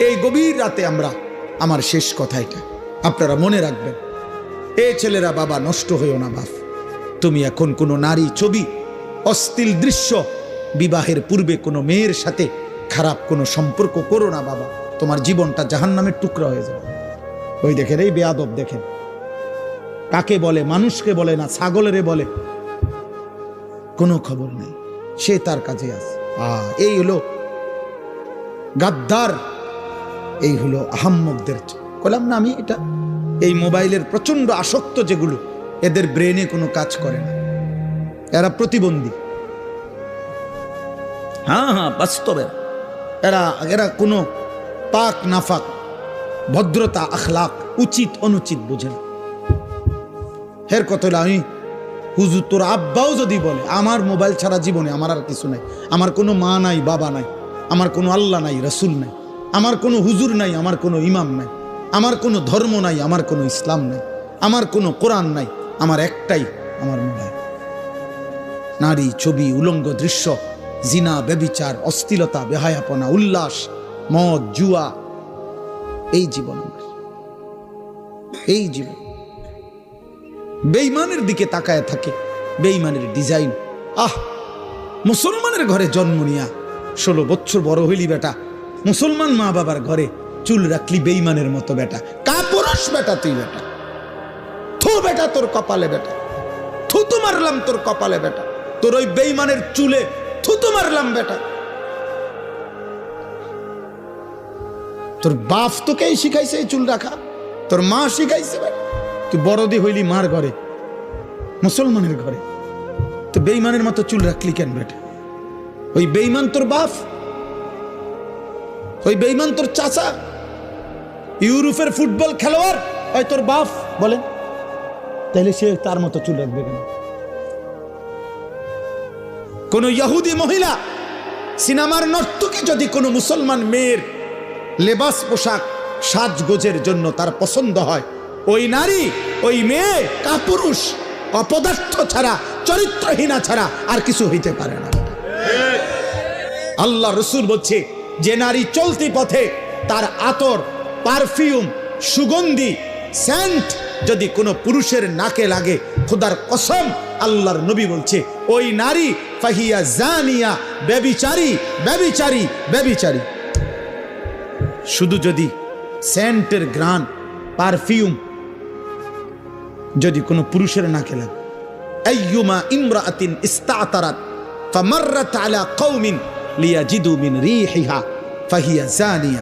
এই গভীর রাতে আমার শেষ কথা এটা, আপনারা মনে রাখবেন। এ ছেলেরা, বাবা নষ্ট হইও না বাপ। তুমি এখন কোনো নারী ছবি, অশ্লীল দৃশ্য, বিবাহের পূর্বে কোনো মেয়ের সাথে খারাপ কোনো সম্পর্ক করো না বাবা, তোমার জীবনটা জাহান্নামের টুকরা হয়ে যাবে। ওই দেখেন, এই বেয়াদব দেখেন, কাকে বলে, মানুষকে বলে না, ছাগলেরে বলে, কোনো খবর নেই, সে তার কাজে আছে। এই হলো গাদ্দার, এই হলো আহাম্মকদের। বললাম না আমি, এটা এই মোবাইলের প্রচন্ড আসক্ত যেগুলো, এদের ব্রেনে কোনো কাজ করে না, এরা প্রতিবন্ধী। হ্যাঁ, বাস্তবে এরা কোনো পাক নাফাক, ভদ্রতা, আখলাক, উচিত অনুচিত বুঝে না। এর কথা হলো, আমি হুজুর তোর আব্বাও যদি বলে আমার মোবাইল ছাড়া জীবনে আমার আর কিছু নাই, আমার কোনো মা নাই, বাবা নাই, আমার কোনো আল্লাহ নাই, রসুল নাই, আমার কোনো হুজুর নাই, আমার কোনো ইমাম নাই, আমার কোনো ধর্ম নাই, আমার কোনো ইসলাম নাই, আমার কোনো কোরআন নাই, আমার একটাই আমার মোবাইল। নারী ছবি, উলঙ্গ দৃশ্য, জিনা, ব্যভিচার, অশ্লীলতা, বেহায়াপনা, উল্লাস, মদ, জুয়া, এই জীবন আমার, এই জীবন। বেঈমানের দিকে তাকায় থাকে, বেঈমানের ডিজাইন। মুসলমানের ঘরে জন্ম নিয়া 16 বছর বড় হইলি বেটা, মুসলমান মা বাবার ঘরে চুল রাখলি বেঈমানের মতো বেটা, কাপুরুষ বেটা তুই বেটা। থু বেটা তোর কপালে বেটা, থুতু মারলাম তোর কপালে বেটা, তোর ওই বেঈমানের চুলে থুতু মারলাম বেটা। তোর বাপ তোকেই শিখাইছে এই চুল রাখা, তোর মা শিখাইছে বেটা। তুই বড়দি হইলি মার ঘরে, মুসলমানের ঘরে, তো বেঈমানের মতো চুল রাখলি কেন বেটা? ওই বেঈমান তোর বাপ, ওই বেঈমান তোর চাচা, ইউরোপের ফুটবল খেলোয়াড় ওই তোর বাপ বলেন, তাহলে সে তার মতো চুল রাখবে কেন? কোন ইহুদি মহিলা, সিনেমার নর্তকী যদি কোনো মুসলমান মেয়ের লেবাস, পোশাক, সাজগোজের জন্য তার পছন্দ হয়, ওই নারী, ওই মেয়ে কাপুরুষ, অপদার্থ ছাড়া, চরিত্রহীনা ছাড়া আর কিছু হইতে পারে না। আল্লাহ রসুল বলছে, যে নারী চলতি পথে তার আতর, পারফিউম, সুগন্ধি, সেন্ট যদি কোনো পুরুষের নাকে লাগে, খোদার কসম আল্লাহর নবী বলছে ওই নারী ফাহিয়া জানিয়া, ব্যভিচারী, ব্যভিচারী, ব্যভিচারী। শুধু যদি সেন্টের ঘ্রাণ, পারফিউম যদি কোনো পুরুষের নাকে লাগে, আইয়ুমা ইমরাআতিন ইস্তাতারাত ফামাররাত আলা কওমিন লিয়াজিদু মিন রিহিহা ফাহিয়া জানিয়া।